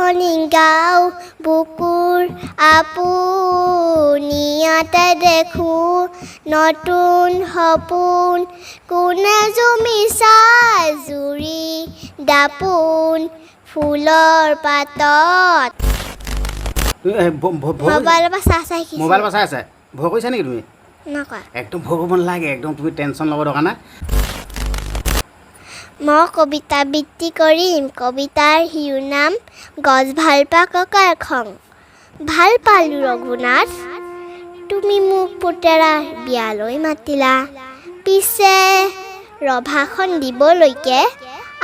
কাহনি গাঁও বুকুৰ আপুনিয়াতে দেখোঁ নতুন সপোন কোনে জুমিছা জুৰি দাপোন ফুলৰ পাতত মোবাইলৰ পৰা চাই মোবাইলৰ পৰা চাই আছে ভয় কৰিছা নেকি তুমি নকৰা একদম ভয় কৰিব নালাগে একদম তুমি টেনশ্যন ল'ব দৰকাৰ নাই মই কবিতা বৃত্তি কৰিম কবিতাৰ শিৰোনাম গছ ভাল পা ককাৰ খং ভাল পালোঁ ৰঘুনাথ তুমি মোক পুতেৰা বিয়ালৈ মাতিলা পিছে ৰভাখন দিবলৈকে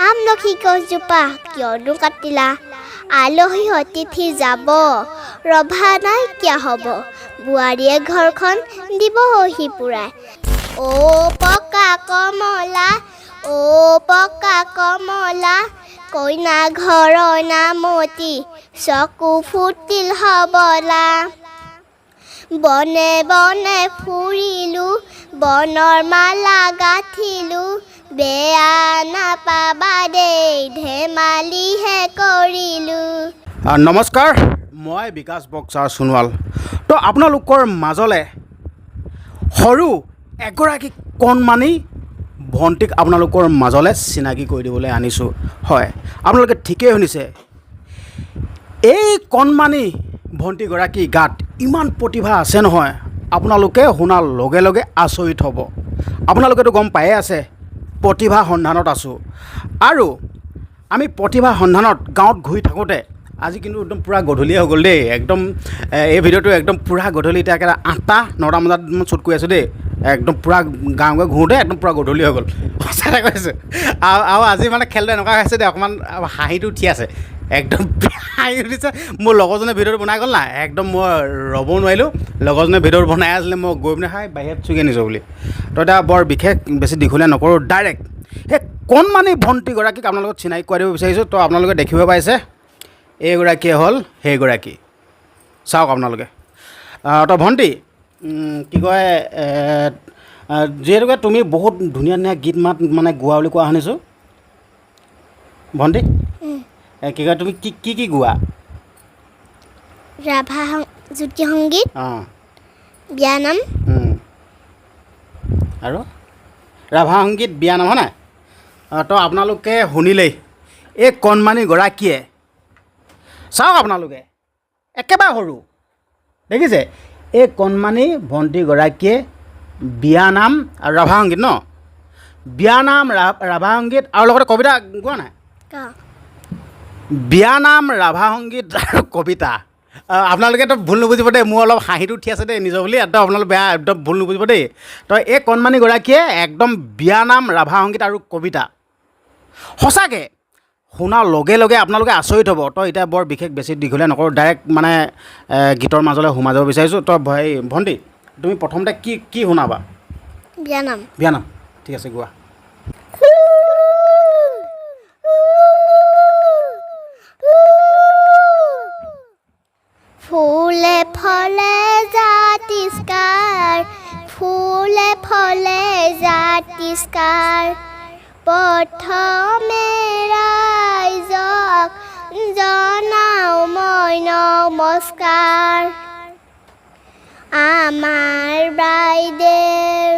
আমলখি গছজোপা কিয়নো কাটিলা আলহী অতিথি যাব ৰভা নাইকিয়া হ'ব বোৱাৰীয়ে ঘৰখন দিব সহি পুৰাই অ' পকা কমলা অ' পকা কমলা কইনা ঘৰৰ নামতি চকু ফুটিল হবলা বনে বনে ফুৰিলোঁ বনৰ মালা গাঁঠিলোঁ বেয়া নাপাবা দেই ধেমালিহে কৰিলোঁ নমস্কাৰ মই বিকাশ বক্সাৰ সোণোৱাল তো আপোনালোকৰ মাজলৈ সৰু এগৰাকী কণমানি ভণ্টিক আপোনালোকৰ মাজলৈ চিনাকি কৰি দিবলৈ আনিছোঁ হয় আপোনালোকে ঠিকেই শুনিছে এই কণমানি ভণ্টিগৰাকী গাত ইমান প্ৰতিভা আছে নহয় আপোনালোকে শুনাৰ লগে লগে আচৰিত হ'ব আপোনালোকেতো গম পায়ে আছে প্ৰতিভা সন্ধানত আছোঁ আৰু আমি প্ৰতিভা সন্ধানত গাঁৱত ঘূৰি থাকোঁতে আজি কিন্তু একদম পূৰা গধূলিয়ে হৈ গ'ল দেই একদম এই ভিডিঅ'টো একদম পূৰা গধূলি এতিয়া একেবাৰে 8টা 9টা বজাত মই শ্বুট কৰি আছোঁ দেই একদম পূৰা গাঁৱে ঘূৰোঁতে একদম পূৰা গধূলি হৈ গ'ল সঁচাকৈ কৈছোঁ আৰু আজি মানে খেলটো এনেকুৱা হৈছে দেই অকণমান হাঁহিটো উঠি আছে একদম হাঁহি উঠিছে মোৰ লগৰজনে ভিডিঅ'টো বনাই গ'ল না একদম মই ৰ'ব নোৱাৰিলোঁ লগৰজনে ভিডিঅ'টো বনাই আছিলে মই গৈ পিনে বাহিৰত চুকি আনিছোঁ বুলি তো এতিয়া বৰ বিশেষ বেছি দীঘলীয়া নকৰোঁ ডাইৰেক্ট সেই কণমানি ভণ্টিগৰাকীক আপোনালোকক চিনাকি কৰাই দিব বিচাৰিছোঁ তো আপোনালোকে দেখিব পাইছে এইগৰাকীয়ে হ'ল সেইগৰাকী চাওক আপোনালোকে তো ভণ্টি কি কয় যিহেতুকে তুমি বহুত ধুনীয়া ধুনীয়া গীত মাত মানে গোৱা বুলি কোৱা শুনিছোঁ ভণ্টি কি কয় তুমি কি গোৱা ৰাভা জ্যোতি সংগীত অঁ বিয়ানাম আৰু ৰাভা সংগীত বিয়ানাম হয় নাই তো আপোনালোকে শুনিলেই এই কণমানিগৰাকীয়ে চাওক আপোনালোকে একেবাৰে সৰু দেখিছে এই কণমানি ভণ্টিগৰাকীয়ে বিয়ানাম আৰু ৰাভা সংগীত ন বিয়ানাম ৰাভা সংগীত আৰু লগতে কবিতা গোৱা নাই বিয়ানাম ৰাভা সংগীত আৰু কবিতা আপোনালোকেতো ভুল নুবুজিব দেই মোৰ অলপ হাঁহিটো উঠি আছে দেই নিজৰ বুলি একদম আপোনালোকে বেয়া একদম ভুল নুবুজিব দেই তো এই কণমানিগৰাকীয়ে একদম বিয়ানাম ৰাভা সংগীত আৰু কবিতা সঁচাকৈ শুনাৰ লগে লগে আপোনালোকে আচৰিত হ'ব তো এতিয়া বৰ বিশেষ বেছি দীঘলীয়া নকৰোঁ ডাইৰেক্ট মানে গীতৰ মাজলৈ সোমাই যাব বিচাৰিছোঁ তো ভণ্টি তুমি প্ৰথমতে কি শুনাবা বিয়ানাম বিয়ানাম ঠিক আছে গোৱা ফুলে ফলে জাতিষ্কাৰ ফুলে ফলে জাতিষ্কাৰ প্ৰথমে ৰাইজক জনাও মই নমস্কাৰ আমাৰ বাইদেউ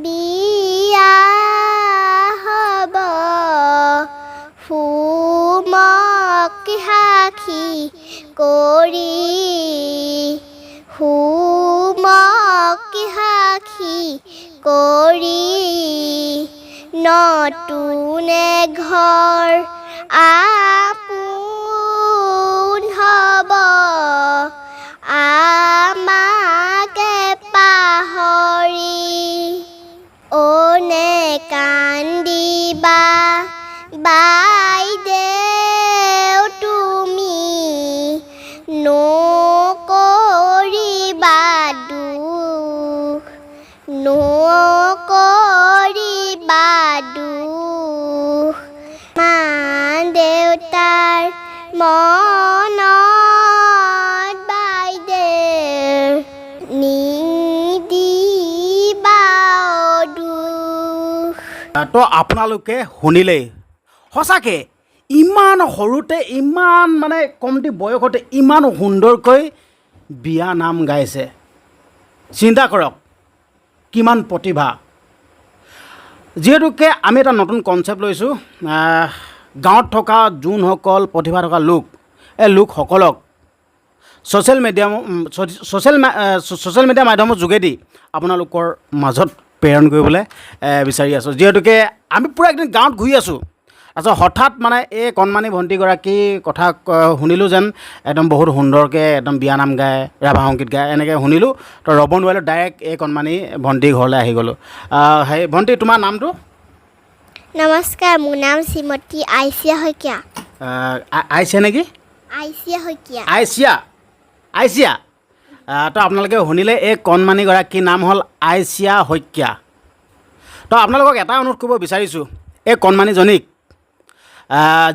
বিয়া হ'ব ফুমক সাক্ষী কৰি ফুমক সাক্ষী কৰি নতুন ঘৰ আপোন হ'ব আমাকে পাহৰি অনে কান্দিবা বাইদেউ তুমি নকৰিবা দুখ নকৰিবা দুখ মা দেউতাৰ মনত বাইদেউ নিদিবা দুখ তো আপোনালোকে শুনিলেই সঁচাকৈ ইমান সৰুতে ইমান মানে কমটি বয়সতে ইমান সুন্দৰকৈ বিয়া নাম গাইছে চিন্তা কৰক কিমান প্ৰতিভা যিহেতুকে আমি এটা নতুন কনচেপ্ট লৈছোঁ গাঁৱত থকা যোনসকল প্ৰতিভা থকা লোক এই লোকসকলক ছ'চিয়েল মিডিয়া মাধ্যমৰ যোগেদি আপোনালোকৰ মাজত প্ৰেৰণ কৰিবলৈ বিচাৰি আছোঁ যিহেতুকে আমি পূৰা একদিন গাঁৱত ঘূৰি আছোঁ তাৰপিছত হঠাৎ মানে এই কণমানি ভণ্টিগৰাকী কথা শুনিলোঁ যেন একদম বহুত সুন্দৰকৈ একদম বিয়ানাম গায় ৰাভা সংগীত গায় এনেকৈ শুনিলোঁ তো ৰ'ব নোৱাৰিলোঁ ডাইৰেক্ট এই কণমানি ভণ্টিৰ ঘৰলৈ আহি গ'লোঁ সেই ভণ্টি তোমাৰ নামটো নমস্কাৰ মোৰ নাম শ্ৰীমতী আইচিয়া শইকীয়া আইচিয়া নেকি আইচিয়া শইকীয়া আইচিয়া তো আপোনালোকে শুনিলে এই কণমানিগৰাকীৰ নাম হ'ল আইচিয়া শইকীয়া তো আপোনালোকক এটা অনুৰোধ কৰিব বিচাৰিছোঁ এই কণমানিজনীক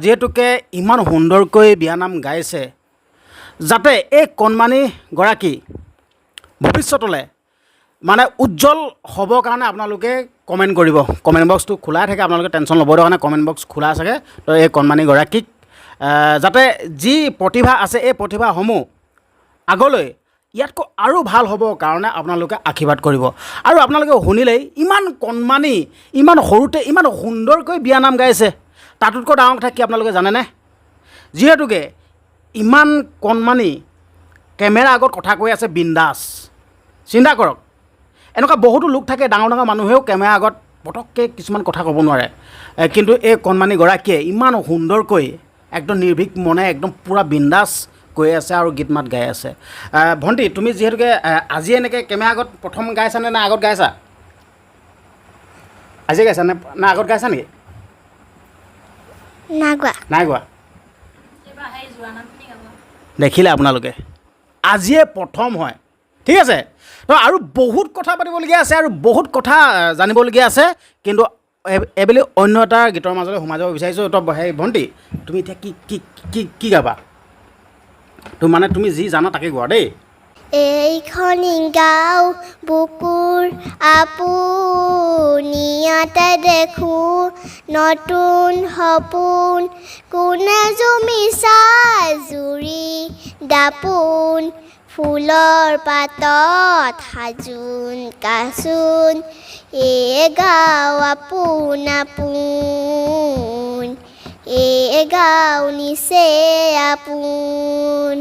যিহেতুকে ইমান সুন্দৰকৈ বিয়ানাম গাইছে যাতে এই কণমানিগৰাকী ভৱিষ্যতলৈ মানে উজ্জ্বল হ'বৰ কাৰণে আপোনালোকে কমেণ্ট কৰিব কমেণ্ট বক্সটো খোলাই থাকে আপোনালোকে টেনশ্যন ল'বৰ কাৰণে কমেণ্ট বক্স খোলা থাকে তো এই কণমানিগৰাকীক যাতে যি প্ৰতিভা আছে এই প্ৰতিভাসমূহ আগলৈ ইয়াতকৈ আৰু ভাল হ'বৰ কাৰণে আপোনালোকে আশীৰ্বাদ কৰিব আৰু আপোনালোকে শুনিলেই ইমান কণমানি ইমান সৰুতে ইমান সুন্দৰকৈ বিয়ানাম গাইছে তাতোতকৈ ডাঙৰ কথা কি আপোনালোকে জানেনে যিহেতুকে ইমান কণমানি কেমেৰা আগত কথা কৈ আছে বিন্দাছ চিন্তা কৰক এনেকুৱা বহুতো লোক থাকে ডাঙৰ ডাঙৰ মানুহেও কেমেৰা আগত পটককৈ কিছুমান কথা ক'ব নোৱাৰে কিন্তু এই কণমানিগৰাকীয়ে ইমান সুন্দৰকৈ একদম নিৰ্ভীক মনে একদম পূৰা বিন্দাছ কৈ আছে আৰু গীত মাত গাই আছে ভণ্টি তুমি যিহেতুকে আজি এনেকৈ কেমেৰা আগত প্ৰথম গাইছানে নে আগত গাইছা আজি গাইছা নে আগত গাইছা নেকি নাই গোৱা দেখিলে আপোনালোকে আজিয়ে প্ৰথম হয় ঠিক আছে তো আৰু বহুত কথা পাতিবলগীয়া আছে আৰু বহুত কথা জানিবলগীয়া আছে কিন্তু এইবুলি অন্য এটা গীতৰ মাজলৈ সোমাই যাব বিচাৰিছোঁ তো সেই ভণ্টি তুমি এতিয়া কি গাবা তো মানে তুমি যি জানা তাকে গোৱা দেই এইখন গাঁও বুকুৰ আপুনিয়াতে দেখোঁ নতুন সপোন কোনে জুমিছা জুৰি দাপোন ফুলৰ পাতত সাজোন কাচোন এই গাঁও আপোন আপোন এই গাঁও নিচে আপোন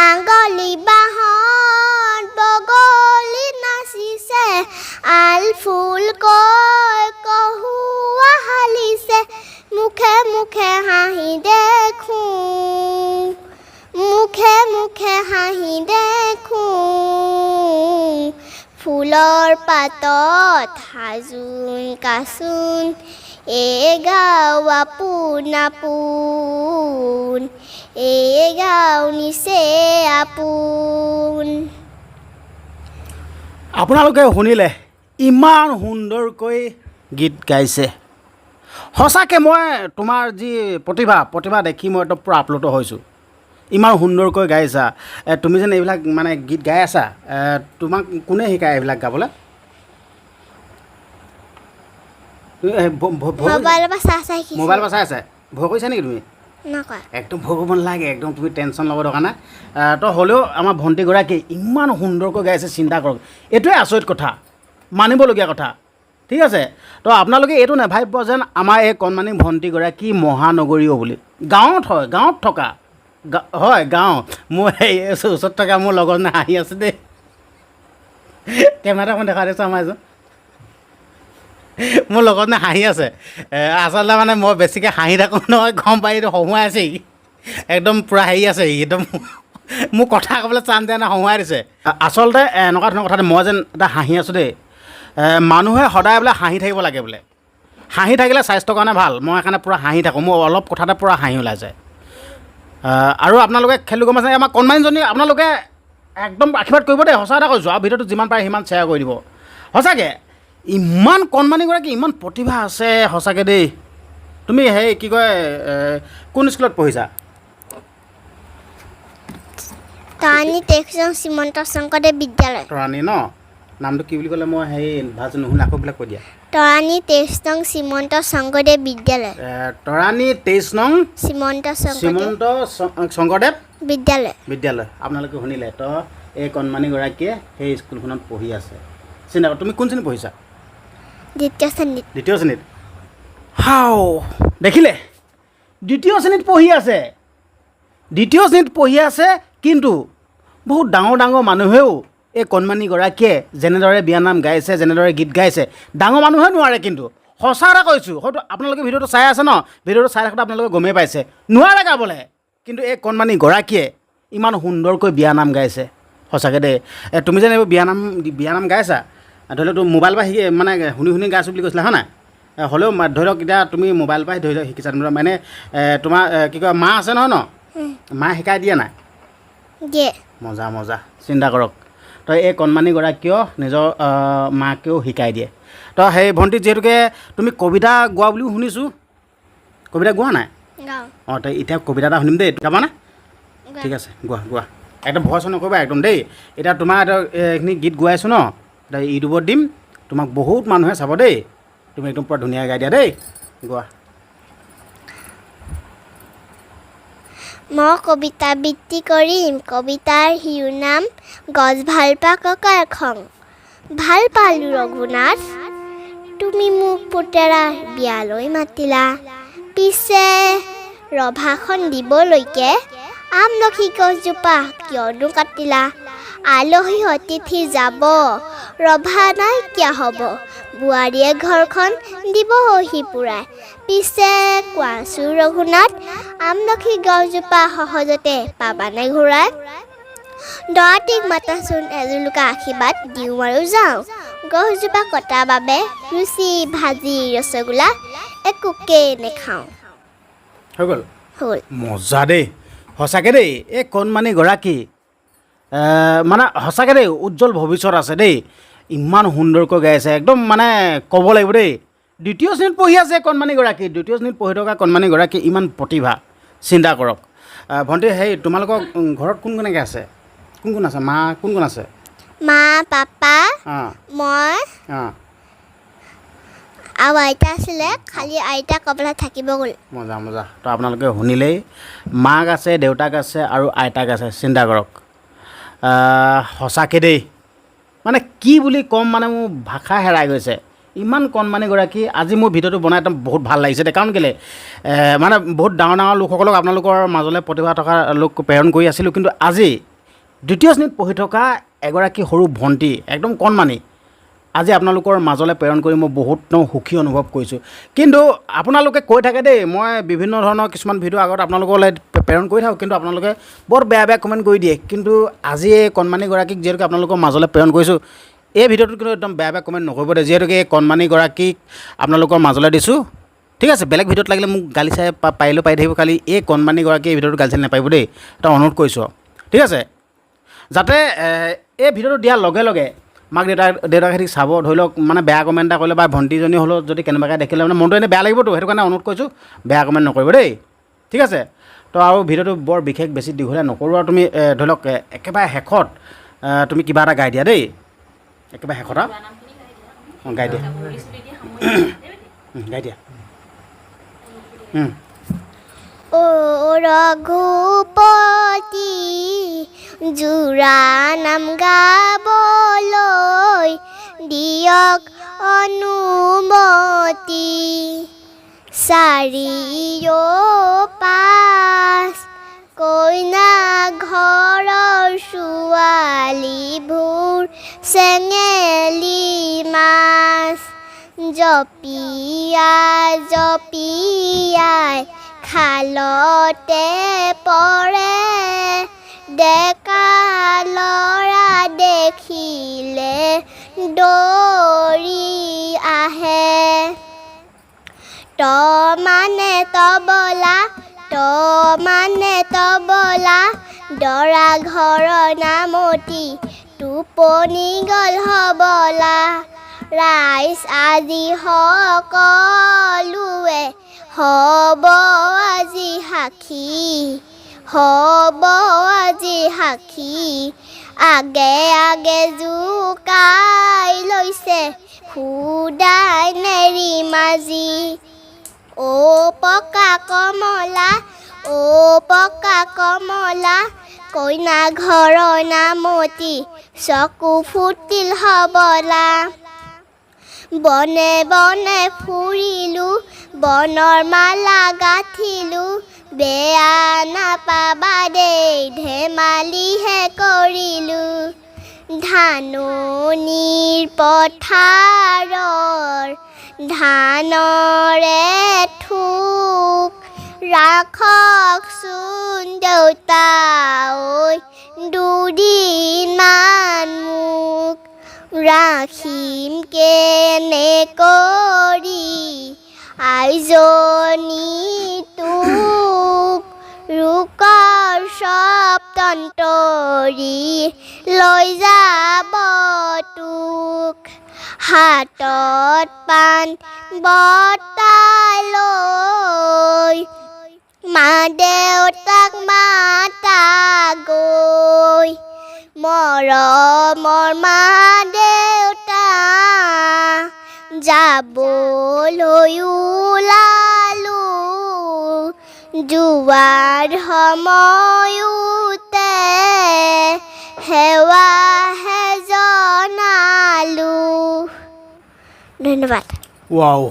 আঙলি বাঁহত বগলী নাচিছে আল ফুল কৈ কহুৱা হালিছে মুখে মুখে হাঁহি দেখোঁ মুখে মুখে হাঁহি দেখোঁ ফুলৰ পাতত সাজোন কাচোন এই গাঁও আপোন আপোন এই গাঁও নিচে আপোন আপোনালোকে শুনিলে ইমান সুন্দৰকৈ গীত গাইছে সঁচাকৈ মই তোমাৰ যি প্ৰতিভা দেখি মই একদম পূৰা আপ্লুত হৈছোঁ ইমান সুন্দৰকৈ গাইছা তুমি যেন এইবিলাক মানে গীত গাই আছা তোমাক কোনে শিকায় এইবিলাক গাবলৈ মোবাইলৰ পৰা চাই আছে ভয় কৰিছা নেকি তুমি একদম ভয় কৰিব নালাগে একদম তুমি টেনশ্যন ল'ব দৰকাৰ নাই তো হ'লেও আমাৰ ভণ্টিগৰাকী ইমান সুন্দৰকৈ গাইছে চিন্তা কৰক এইটোৱে আচৰিত কথা মানিবলগীয়া কথা ঠিক আছে তো আপোনালোকে এইটো নাভাবিব যেন আমাৰ এই কণমানি ভণ্টিগৰাকী মহানগৰীয় বুলি গাঁৱত থকা হয় গাঁও মোৰ এই ওচৰত থকা মোৰ লগত হাঁহি আছে দেই কেমেৰাখন দেখা দিছোঁ আমাৰ এজন মোৰ লগত হাঁহি আছে আচলতে মানে মই বেছিকৈ হাঁহি থাকোঁ নহয় গম পাই হহুৱাই আছে একদম পূৰা হেৰি আছে একদম মোক কথা ক'বলৈ চান্স দিয়া নাই হহুৱাই দিছে আচলতে এনেকুৱা ধৰণৰ কথা মই যেন এটা হাঁহি আছোঁ দেই মানুহে সদায় বোলে হাঁহি থাকিব লাগে বোলে হাঁহি থাকিলে স্বাস্থ্যৰ কাৰণে ভাল মই সেইকাৰণে পূৰা হাঁহি থাকোঁ মোৰ অলপ কথাতে পূৰা হাঁহি ওলাই যায় আৰু আপোনালোকে খেলো গম আছে আমাৰ কণমানিজনী আপোনালোকে একদম আশীৰ্বাদ কৰিব দেই সঁচা এটা কৈছোঁ আৰু ভিডিঅ'টো যিমান পাৰে সিমান শ্বেয়াৰ কৰি দিব সঁচাকৈ ইমান কণমানিগৰাকী ইমান প্ৰতিভা আছে সঁচাকৈ দেই তুমি সেই কি কয় কোন স্কুলত পঢ়িছা তৰাণী টেকচন শ্ৰীমন্ত শংকৰদেৱ বিদ্যালয় তৰাণী ন নামটো কি বুলি ক'লে মই সেই ভাজ নুশুনে আকৌ বিলাক কৈ দিয়া তৰাণী 23 নং শ্ৰীমন্ত শংকৰদেৱ বিদ্যালয় তৰাণী 23 নং শ্ৰীমন্ত শ্ৰীমন্ত শংকৰদেৱ বিদ্যালয় আপোনালোকে শুনিলে তো এই কণমানিগৰাকীয়ে সেই স্কুলখনত পঢ়ি আছে চিন্তা তুমি কোন শ্ৰেণীত পঢ়িছা দ্বিতীয় শ্ৰেণীত হাও দেখিলে দ্বিতীয় শ্ৰেণীত পঢ়ি আছে কিন্তু বহুত ডাঙৰ ডাঙৰ মানুহেও এই কণমানিগৰাকীয়ে যেনেদৰে বিয়ানাম গাইছে যেনেদৰে গীত গাইছে ডাঙৰ মানুহে নোৱাৰে কিন্তু সঁচা এটা কৈছোঁ হয়তো আপোনালোকে ভিডিঅ'টো চাই আছে ন ভিডিঅ'টো চাই থাকোঁতে আপোনালোকে গমেই পাইছে নোৱাৰে গাবলৈ কিন্তু এই কণমানিগৰাকীয়ে ইমান সুন্দৰকৈ বিয়ানাম গাইছে সঁচাকৈ দেই তুমি যেন এইবোৰ বিয়ানাম গাইছা ধৰি লওক মোবাইল পৰা শিকি মানে শুনি গাইছোঁ বুলি কৈছিলা হয় নাই হ'লেও ধৰি লওক এতিয়া তুমি মোবাইল পৰা ধৰি লওক শিকিছা মানে তোমাৰ কি কয় মা আছে নহয় ন মায়ে শিকাই দিয়ে নাই মজা চিন্তা কৰক তো এই কণমানিগৰাকীয়েও নিজৰ মাকেও শিকাই দিয়ে তো সেই ভণ্টি যিহেতুকে তুমি কবিতা গোৱা বুলিও শুনিছোঁ কবিতা গোৱা নাই অঁ তো এতিয়া কবিতা এটা শুনিম দেই গাবানে ঠিক আছে গোৱা একদম ভয় চয় নকৰিবা একদম দেই এতিয়া তোমাৰ এইখিনি গীত গোৱাইছোঁ ন এতিয়া ইউটিউবত দিম তোমাক বহুত মানুহে চাব দেই তুমি একদম পূৰা ধুনীয়াকৈ গাই দিয়া দেই গোৱা মই কবিতা বৃত্তি কৰিম কবিতাৰ শিৰোনাম গছ ভাল পা ককাৰ খং ভাল পালোঁ ৰঘুনাথ তুমি মোক পুতেৰা বিয়ালৈ মাতিলা পিছে ৰভাখন দিবলৈকে আমলখি গছজোপা কিয়নো কাটিলা আলহী অতিথি যাব ৰভা নাইকিয়া হ'ব বোৱাৰীয়ে ঘৰখন দিব সিপুৰাই পিছে কোৱাচোন ৰঘুনাথ আমলখি গছজোপা সহজতে পাবানে ঘূৰাই দৰাটিক মাতাচোন এজোলোকা আশীৰ্বাদ দিওঁ আৰু যাওঁ গছজোপা কটাৰ বাবে লুচি ভাজি ৰসগোল্লা একোকে নেখাওঁ হৈ গ'ল হ'ল মজা দেই সঁচাকৈ দেই এই কণমানিগৰাকী মানে সঁচাকৈ দেই উজ্জ্বল ভৱিষ্যত আছে দেই ইমান সুন্দৰকৈ গাইছে একদম মানে ক'ব লাগিব দেই দ্বিতীয় শ্ৰেণীত পঢ়ি আছে কণমানিগৰাকী দ্বিতীয় শ্ৰেণীত পঢ়ি থকা কণমানিগৰাকী ইমান প্ৰতিভা চিন্তা কৰক ভণ্টি সেই তোমালোকৰ ঘৰত কোন কোনকৈ আছে কোন আছে মা কোন আছে মা পাপা মই আৰু আইতা আছিলে খালি আইতা ক'বলৈ থাকিব গ'ল মজা তো আপোনালোকে শুনিলেই মাক আছে দেউতাক আছে আৰু আইতাক আছে চিন্তা কৰক সঁচাকৈ দেই মানে কি বুলি ক'ম মানে মোৰ ভাষা হেৰাই গৈছে ইমান কণমানিগৰাকী আজি মোৰ ভিডিঅ'টো বনাই একদম বহুত ভাল লাগিছে দেই কাৰণ কেলৈ মানে বহুত ডাঙৰ লোকসকলক আপোনালোকৰ মাজলৈ প্ৰতিভা থকা লোক প্ৰেৰণ কৰি আছিলোঁ কিন্তু আজি দ্বিতীয় শ্ৰেণীত পঢ়ি থকা এগৰাকী সৰু ভণ্টি একদম কণমানি আজি আপোনালোকৰ মাজলৈ প্ৰেৰণ কৰি মই বহুত সুখী অনুভৱ কৰিছোঁ কিন্তু আপোনালোকে কৈ থাকে দেই মই বিভিন্ন ধৰণৰ কিছুমান ভিডিঅ' আগত আপোনালোকলৈ প্ৰেৰণ কৰি থাকোঁ কিন্তু আপোনালোকে বৰ বেয়া কমেণ্ট কৰি দিয়ে কিন্তু আজি এই কণমানিগৰাকীক যিহেতুকে আপোনালোকৰ মাজলৈ প্ৰেৰণ কৰিছোঁ এই ভিডিঅ'টোত কিন্তু একদম বেয়া কমেণ্ট নকৰিব দেই যিহেতুকে এই কণমানিগৰাকীক আপোনালোকৰ মাজলৈ দিছোঁ ঠিক আছে বেলেগ ভিডিঅ'ত লাগিলে মোক গালি চাই পাৰিলেও পাই থাকিব খালি এই কণমানিগৰাকীয়ে এই ভিডিঅ'টো গালি চাই নাপাৰিব দেই এটা অনুৰোধ কৰিছোঁ ঠিক আছে যাতে এই ভিডিঅ'টো দিয়াৰ লগে লগে মাক দেউতাকে চাব ধৰি লওক মানে বেয়া কমেণ্ট এটা কৰিলে বা ভণ্টিজনী হ'লেও যদি কেনেবাকৈ দেখিলে মানে মনটো এনেই বেয়া লাগিবতো সেইটো কাৰণে অনুৰোধ কৰিছোঁ বেয়া কমেণ্ট নকৰিব দেই ঠিক আছে তো আৰু ভিডিঅ'টো বৰ বিশেষ বেছি দীঘলীয়া নকৰোঁ আৰু তুমি ধৰি লওক একেবাৰে শেষত তুমি কিবা এটা গাই দিয়া দেই একেবাৰে শেষত অঁ গাই দিয়া গাই দিয়া ও ৰঘুপতি জোৰা নাম গাবলৈ দিয়ক অনুমতি চাৰিও পাঁচ কইনা ঘৰৰ ছোৱালীবোৰ চেঙেলী মাছ জপিয়াই খালতে পৰে ডেকা ল'ৰা দেখিলে দৌৰি আহে মানে তবলা দৰা ঘৰৰ নামতি টোপনি গ'ল হবলা ৰাইজ আজি সকলোৱে হ'ব আজি সাক্ষী আগে আগে জোকাই লৈছে সুদাই নেৰি মাজি অ পকা কমলা অ পকা কমলা কইনা ঘৰৰ নামতি চকু ফুটিল হবলা বনে বনে ফুৰিলো বনৰ মালা গাঁঠিলো বেয়া নাপাবা দেই ধেমালিহে কৰিলো ধাননিৰ পথাৰৰ ধানৰে ঠোক ৰাখকচোন দেউতা ঐ দুদিনমান মোক ৰাখিম কেনে কৰি আইজনী তোক ৰুকৰ সব তন্তৰি লৈ যাব তোক হাতত পাণ বটাই লৈ মা দেউতাক মাতা গৈ মৰমৰ মা দেউতা যাবলৈ ওলালো যোৱাৰ সময়তে সেৱাহে জনালো ধন্যবাদ ৱাও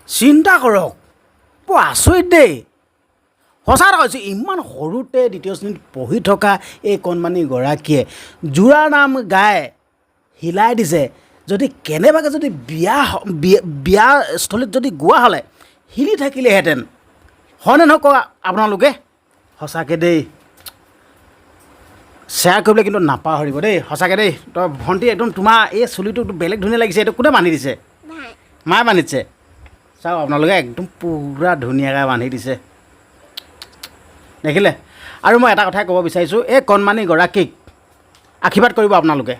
চিন্তা কৰক বৰ আচৰিত দেই সঁচা কথা কৈছোঁ ইমান সৰুতে দ্বিতীয় শ্ৰেণীত পঢ়ি থকা এই কণমানি গৰাকীয়ে জোৰাৰ নাম গাই হিলাই দিছে যদি কেনেবাকৈ যদি বিয়াস্থলীত যদি গোৱা হ'লে হিলি থাকিলেহেঁতেন হয়নে নহয় কওক আপোনালোকে সঁচাকৈ দেই শ্বেয়াৰ কৰিবলৈ কিন্তু নাপাহৰিব দেই সঁচাকৈ দেই তই ভণ্টি একদম তোমাৰ এই চুলিটো বেলেগ ধুনীয়া লাগিছে এইটো কোনে বান্ধি দিছে মায়ে বান্ধিছে চাওক আপোনালোকে একদম পূৰা ধুনীয়াকৈ বান্ধি দিছে দেখিলে আৰু মই এটা কথাই ক'ব বিচাৰিছোঁ এই কণমানিগৰাকীক আশীৰ্বাদ কৰিব আপোনালোকে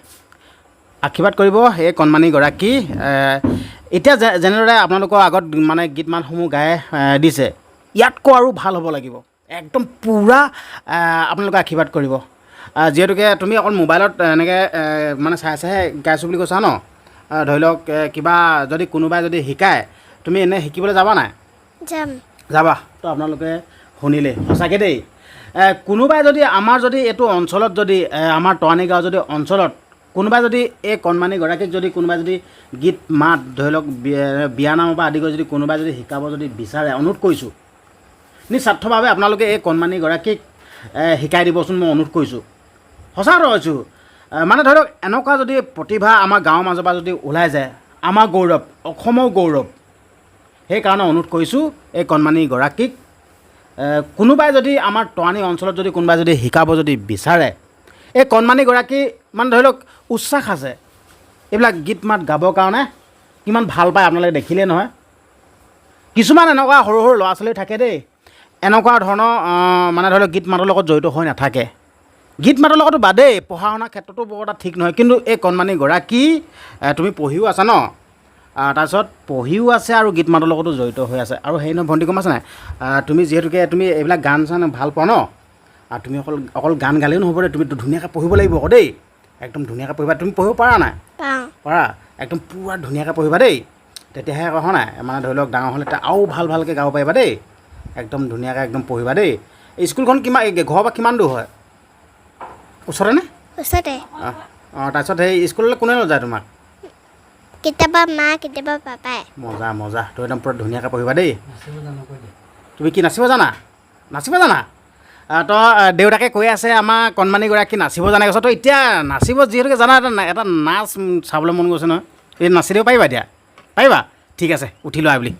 আশীৰ্বাদ কৰিব এই কণমানিগৰাকী এতিয়া যেনেদৰে আপোনালোকৰ আগত মানে গীত মাতসমূহ গাই দিছে ইয়াতকৈ আৰু ভাল হ'ব লাগিব একদম পূৰা আপোনালোকে আশীৰ্বাদ কৰিব যিহেতুকে তুমি অকল মোবাইলত এনেকৈ মানে চাই চাই গাইছোঁ বুলি কৈছা ন ধৰি লওক কিবা যদি কোনোবাই যদি শিকায় তুমি এনেই শিকিবলৈ যাবা নাই যাম যাবা তো আপোনালোকে শুনিলে সঁচাকৈ দেই কোনোবাই যদি আমাৰ যদি এইটো অঞ্চলত যদি আমাৰ টৰানি গাঁও যদি অঞ্চলত কোনোবাই যদি এই কণমানিগৰাকীক যদি কোনোবাই যদি গীত মাত ধৰি লওক বিয়ানামৰ পৰা আদি কৰি যদি কোনোবাই যদি শিকাব যদি বিচাৰে অনুৰোধ কৰিছোঁ নিস্বাৰ্থভাৱে আপোনালোকে এই কণমানিগৰাকীক শিকাই দিবচোন মই অনুৰোধ কৰিছোঁ সঁচা কথা কৈছোঁ মানে ধৰি লওক এনেকুৱা যদি প্ৰতিভা আমাৰ গাঁৱৰ মাজৰ পৰা যদি ওলাই যায় আমাৰ গৌৰৱ অসমৰ গৌৰৱ সেইকাৰণে অনুৰোধ কৰিছোঁ এই কণমানিগৰাকীক কোনোবাই যদি আমাৰ টৰানি অঞ্চলত যদি কোনোবাই যদি শিকাব যদি বিচাৰে এই কণমানিগৰাকী মানে ধৰি লওক উৎসাহ আছে এইবিলাক গীত মাত গাবৰ কাৰণে কিমান ভাল পায় আপোনালোকে দেখিলেই নহয় কিছুমান এনেকুৱা সৰু সৰু ল'ৰা ছোৱালী থাকে দেই এনেকুৱা ধৰণৰ মানে ধৰি লওক গীত মাতৰ লগত জড়িত হৈ নাথাকে গীত মাতৰ লগতো বাদেই পঢ়া শুনাৰ ক্ষেত্ৰতো বৰ এটা ঠিক নহয় কিন্তু এই কণমানিগৰাকী তুমি পঢ়িও আছা ন তাৰপিছত পঢ়িও আছে আৰু গীত মাতৰ লগতো জড়িত হৈ আছে আৰু সেই নহয় ভণ্টি গম আছে নাই তুমি যিহেতুকে তুমি এইবিলাক গান চান ভাল পোৱা ন আৰু তুমি অকল গান গালেও নহ'ব দেই তুমি ধুনীয়াকৈ পঢ়িব লাগিব আকৌ দেই একদম ধুনীয়াকৈ পঢ়িবা তুমি পঢ়িব পাৰা নাই পাৰা একদম পূৰা ধুনীয়াকৈ পঢ়িবা দেই তেতিয়াহে আকৌ হয় নাই মানে ধৰি লওক ডাঙৰ হ'লে আৰু ভালকৈ গাব পাৰিবা দেই একদম ধুনীয়াকৈ একদম পঢ়িবা দেই স্কুলখন কিমান ঘৰৰ পৰা কিমান দূৰ হয় ওচৰতে নে ওচৰতে তাৰপিছত সেই স্কুললৈ কোনে লৈ যায় তোমাক কেতিয়াবা মা কেতিয়াবা পাপাই মজা মজা তই একদম পূৰা ধুনীয়াকৈ পঢ়িবা দেই তুমি কি নাচিব জানা তই দেউতাকে কৈ আছে আমাৰ কণমানিগৰাকী নাচিব জানে কৈছ তই এতিয়া নাচিব যিহেতুকে জানা এটা নাচ চাবলৈ মন গৈছে নহয় এই নাচি দিব পাৰিবা এতিয়া পাৰিবা ঠিক আছে উঠি লোৱা বুলি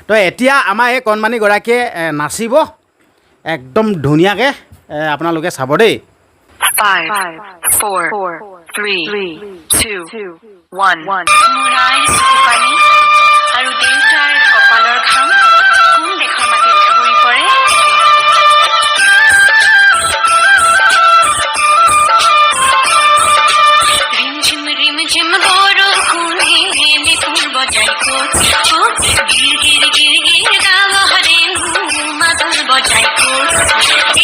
তো এতিয়া আমাৰ এই কণমানিগৰাকীয়ে নাচিব একদম ধুনীয়াকৈ আপোনালোকে চাব দেই 5, 4, 3, 2, 1. মুৰাই চকুপানী আৰু দেউতাৰ কপালৰ ঘাম কোন দেশৰ মাটিত ঘূৰি পৰে ৰিমঝিম ৰিমঝিম বৰষুণে নিপুণ বজাই ক'ত গিৰ গিৰ গিৰ গিৰ গাঁও হৰে মাদল বজাই ক'ত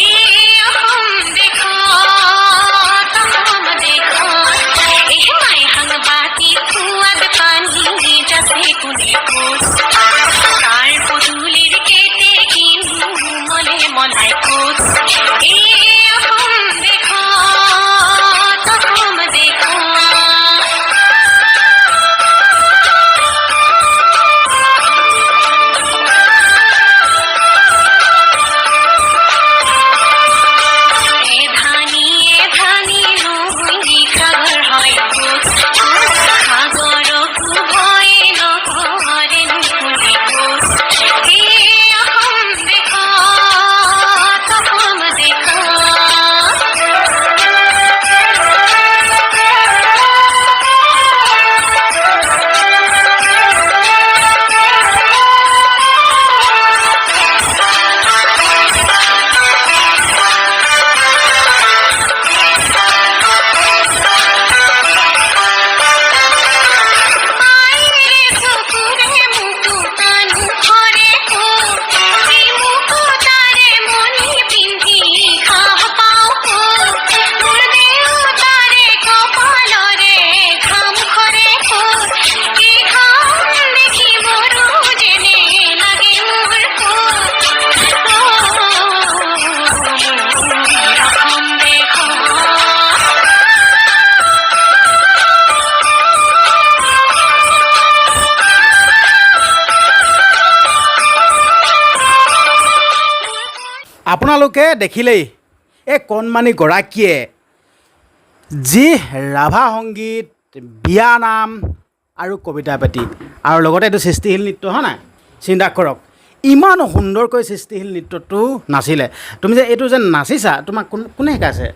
এই অসম দেশত কোচ এ অসম দেশ অসম দেশ আপোনালোকে দেখিলেই এই কণমানি গৰাকীয়ে যি ৰাভা সংগীত বিয়া নাম আৰু কবিতা আবৃত্তি আৰু লগতে এইটো সৃষ্টিশীল নৃত্য হয় নাই চিন্তা কৰক ইমান সুন্দৰকৈ সৃষ্টিশীল নৃত্যটো নাচিলে তুমি যে এইটো যে নাচিছা তোমাক কোনে শিকাইছে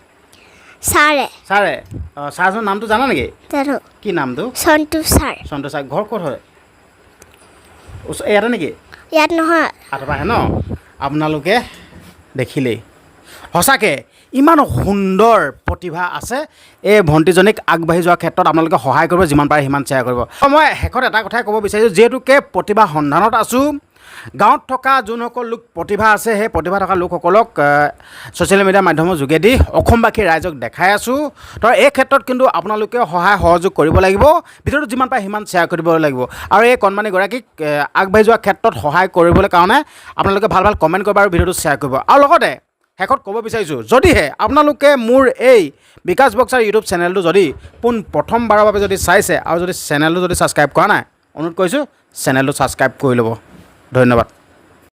ছাৰে ছাৰে ছাৰজনৰ নামটো জানা নেকি জানো কি নামটো সন্তু ছাৰ সন্তু ছাৰ ঘৰ ক'ত হয় ইয়াতে নেকি ইয়াত নহয় আঁতৰপাহে ন আপোনালোকে দেখিলেই সঁচাকৈ ইমান সুন্দৰ প্ৰতিভা আছে এই ভণ্টিজনীক আগবাঢ়ি যোৱাৰ ক্ষেত্ৰত আপোনালোকে সহায় কৰিব যিমান পাৰে সিমান শ্বেয়াৰ কৰিব মই শেষত এটা কথাই ক'ব বিচাৰিছোঁ যিহেতুকে প্ৰতিভা সন্ধানত আছোঁ গাঁৱত থকা যোনসকল লোক প্ৰতিভা আছে সেই প্ৰতিভা থকা লোকসকলক ছ'চিয়েল মিডিয়াৰ মাধ্যমৰ যোগেদি অসমবাসী ৰাইজক দেখাই আছোঁ তো এই ক্ষেত্ৰত কিন্তু আপোনালোকে সহায় সহযোগ কৰিব লাগিব ভিডিঅ'টো যিমান পাৰে সিমান শ্বেয়াৰ কৰিব লাগিব আৰু এই কণমানিগৰাকীক আগবাঢ়ি যোৱাৰ ক্ষেত্ৰত সহায় কৰিবলৈ কাৰণে আপোনালোকে ভাল ভাল কমেণ্ট কৰিব আৰু ভিডিঅ'টো শ্বেয়াৰ কৰিব আৰু লগতে শেষত ক'ব বিচাৰিছোঁ যদিহে আপোনালোকে মোৰ এই বিকাশ বক্সাৰ ইউটিউব চেনেলটো যদি প্ৰথমবাৰৰ বাবে যদি চাইছে আৰু যদি চেনেলটো যদি ছাবস্ক্ৰাইব কৰা নাই অনুৰোধ কৰিছোঁ চেনেলটো ছাবস্ক্ৰাইব কৰি ল'ব ধন্যবাদ।